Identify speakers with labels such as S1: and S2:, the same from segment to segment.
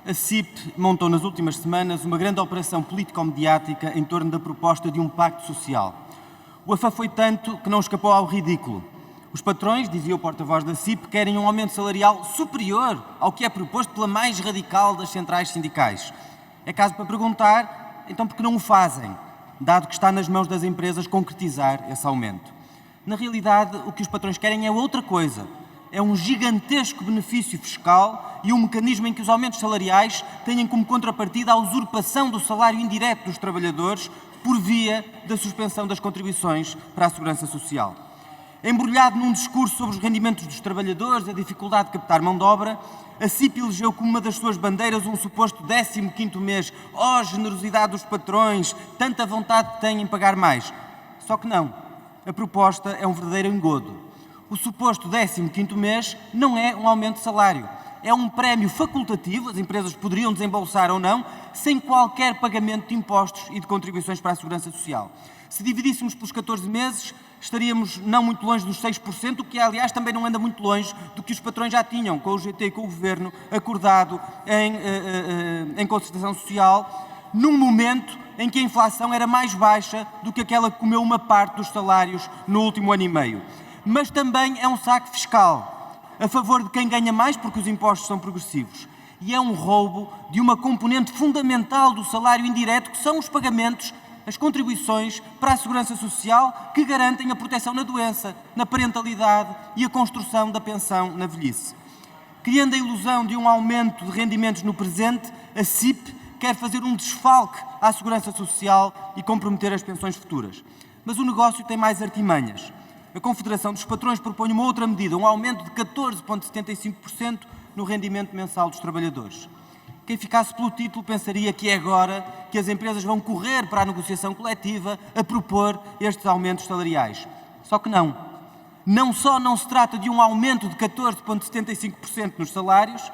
S1: A CIP montou nas últimas semanas uma grande operação político-mediática em torno da proposta de um pacto social. O afã foi tanto que não escapou ao ridículo. Os patrões, dizia o porta-voz da CIP, querem um aumento salarial superior ao que é proposto pela mais radical das centrais sindicais. É caso para perguntar, então por que não o fazem, dado que está nas mãos das empresas concretizar esse aumento? Na realidade, o que os patrões querem é outra coisa. É um gigantesco benefício fiscal e um mecanismo em que os aumentos salariais tenham como contrapartida a usurpação do salário indireto dos trabalhadores por via da suspensão das contribuições para a segurança social. Embrulhado num discurso sobre os rendimentos dos trabalhadores, a dificuldade de captar mão de obra, a CIP elegeu como uma das suas bandeiras um suposto 15º mês. Oh, generosidade dos patrões, tanta vontade que têm em pagar mais. Só que não. A proposta é um verdadeiro engodo. O suposto 15º mês não é um aumento de salário. É um prémio facultativo, as empresas poderiam desembolsar ou não, sem qualquer pagamento de impostos e de contribuições para a segurança social. Se dividíssemos pelos 14 meses, estaríamos não muito longe dos 6%, o que, aliás, também não anda muito longe do que os patrões já tinham, com o GT e com o Governo, acordado em concertação social, num momento em que a inflação era mais baixa do que aquela que comeu uma parte dos salários no último ano e meio. Mas também é um saque fiscal, a favor de quem ganha mais, porque os impostos são progressivos. E é um roubo de uma componente fundamental do salário indireto, que são os pagamentos, as contribuições para a segurança social que garantem a proteção na doença, na parentalidade e a construção da pensão na velhice. Criando a ilusão de um aumento de rendimentos no presente, a CIP quer fazer um desfalque à segurança social e comprometer as pensões futuras. Mas o negócio tem mais artimanhas. A Confederação dos Patrões propõe uma outra medida, um aumento de 14,75% no rendimento mensal dos trabalhadores. Quem ficasse pelo título pensaria que é agora que as empresas vão correr para a negociação coletiva a propor estes aumentos salariais. Só que não. Não só não se trata de um aumento de 14,75% nos salários,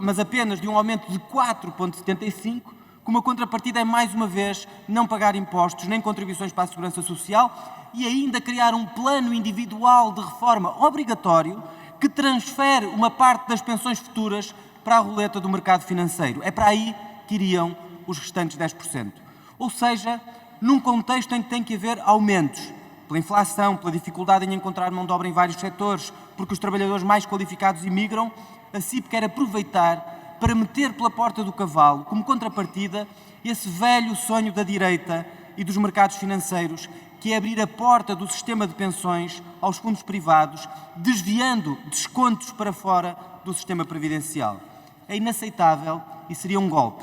S1: mas apenas de um aumento de 4,75%, como a contrapartida é, mais uma vez, não pagar impostos nem contribuições para a segurança social e ainda criar um plano individual de reforma obrigatório que transfere uma parte das pensões futuras para a roleta do mercado financeiro. É para aí que iriam os restantes 10%. Ou seja, num contexto em que tem que haver aumentos, pela inflação, pela dificuldade em encontrar mão de obra em vários setores, porque os trabalhadores mais qualificados imigram, a CIP quer aproveitar para meter pela porta do cavalo, como contrapartida, esse velho sonho da direita e dos mercados financeiros, que é abrir a porta do sistema de pensões aos fundos privados, desviando descontos para fora do sistema previdencial. É inaceitável e seria um golpe.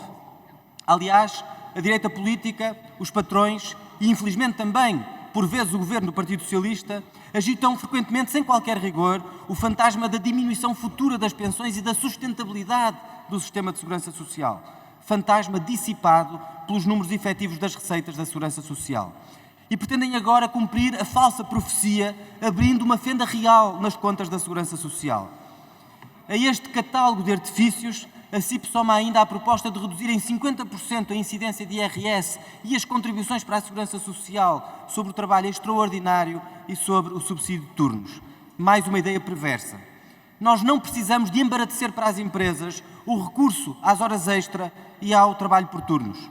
S1: Aliás, a direita política, os patrões e, infelizmente também, por vezes, o governo do Partido Socialista, agitam frequentemente, sem qualquer rigor, o fantasma da diminuição futura das pensões e da sustentabilidade do sistema de segurança social. Fantasma dissipado pelos números efetivos das receitas da segurança social. E pretendem agora cumprir a falsa profecia, abrindo uma fenda real nas contas da segurança social. A este catálogo de artifícios, a CIP soma ainda a proposta de reduzir em 50% a incidência de IRS e as contribuições para a segurança social sobre o trabalho extraordinário e sobre o subsídio de turnos. Mais uma ideia perversa. Nós não precisamos de embaratecer para as empresas o recurso às horas extra e ao trabalho por turnos.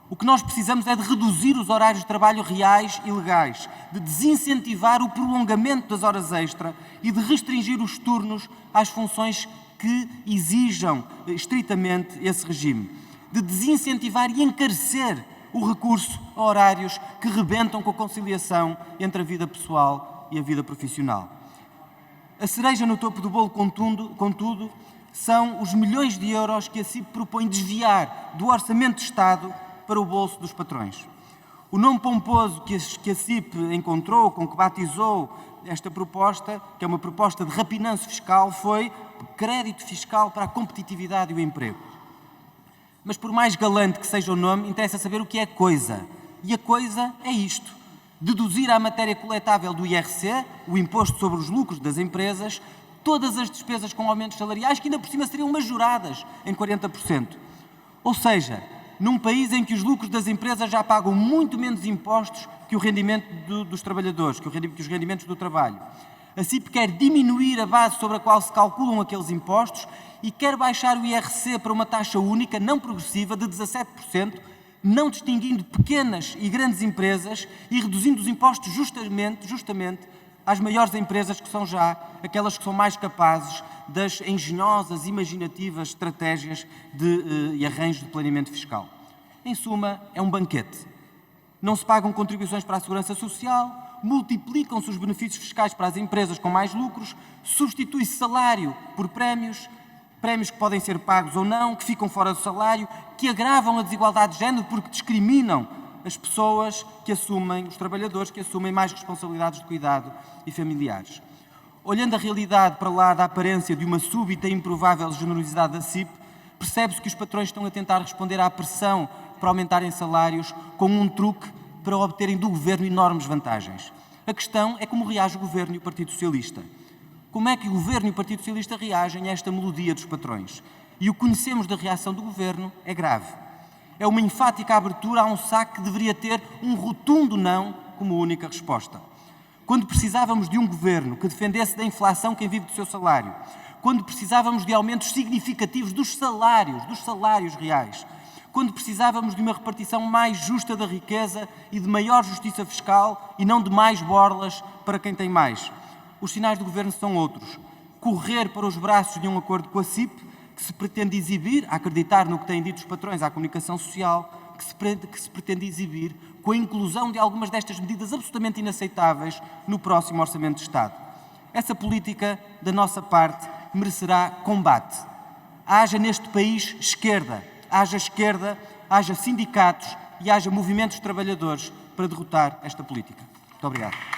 S1: O que nós precisamos é de reduzir os horários de trabalho reais e legais, de desincentivar o prolongamento das horas extra e de restringir os turnos às funções que exijam estritamente esse regime, de desincentivar e encarecer o recurso a horários que rebentam com a conciliação entre a vida pessoal e a vida profissional. A cereja no topo do bolo, contudo, são os milhões de euros que a CIP propõe desviar do Orçamento de Estado para o bolso dos patrões. O nome pomposo que a CIP encontrou, com que batizou esta proposta, que é uma proposta de rapinanço fiscal, foi crédito fiscal para a competitividade e o emprego. Mas por mais galante que seja o nome, interessa saber o que é coisa. E a coisa é isto: deduzir à matéria coletável do IRC, o imposto sobre os lucros das empresas, todas as despesas com aumentos salariais, que ainda por cima seriam majoradas em 40%. Ou seja, num país em que os lucros das empresas já pagam muito menos impostos que o rendimento dos trabalhadores, que os rendimentos do trabalho. A CIP quer diminuir a base sobre a qual se calculam aqueles impostos e quer baixar o IRC para uma taxa única, não progressiva, de 17%, não distinguindo pequenas e grandes empresas e reduzindo os impostos justamente às maiores empresas, que são já aquelas que são mais capazes das engenhosas, imaginativas estratégias e arranjos de planeamento fiscal. Em suma, é um banquete. Não se pagam contribuições para a segurança social, multiplicam-se os benefícios fiscais para as empresas com mais lucros, substitui-se salário por prémios que podem ser pagos ou não, que ficam fora do salário, que agravam a desigualdade de género porque discriminam as pessoas que assumem, os trabalhadores que assumem mais responsabilidades de cuidado e familiares. Olhando a realidade para lá da aparência de uma súbita e improvável generosidade da CIP, percebe-se que os patrões estão a tentar responder à pressão para aumentarem salários com um truque para obterem do governo enormes vantagens. A questão é como reage o governo e o Partido Socialista. Como é que o governo e o Partido Socialista reagem a esta melodia dos patrões? E o que conhecemos da reação do governo é grave. É uma enfática abertura a um saque que deveria ter um rotundo não como única resposta. Quando precisávamos de um governo que defendesse da inflação quem vive do seu salário, quando precisávamos de aumentos significativos dos salários reais, quando precisávamos de uma repartição mais justa da riqueza e de maior justiça fiscal e não de mais borlas para quem tem mais, os sinais do governo são outros. Correr para os braços de um acordo com a CIP, que se pretende exibir, a acreditar no que têm dito os patrões à comunicação social, que se pretende exibir com a inclusão de algumas destas medidas absolutamente inaceitáveis no próximo Orçamento de Estado. Essa política, da nossa parte, merecerá combate. Haja neste país esquerda, haja sindicatos e haja movimentos de trabalhadores para derrotar esta política. Muito obrigado.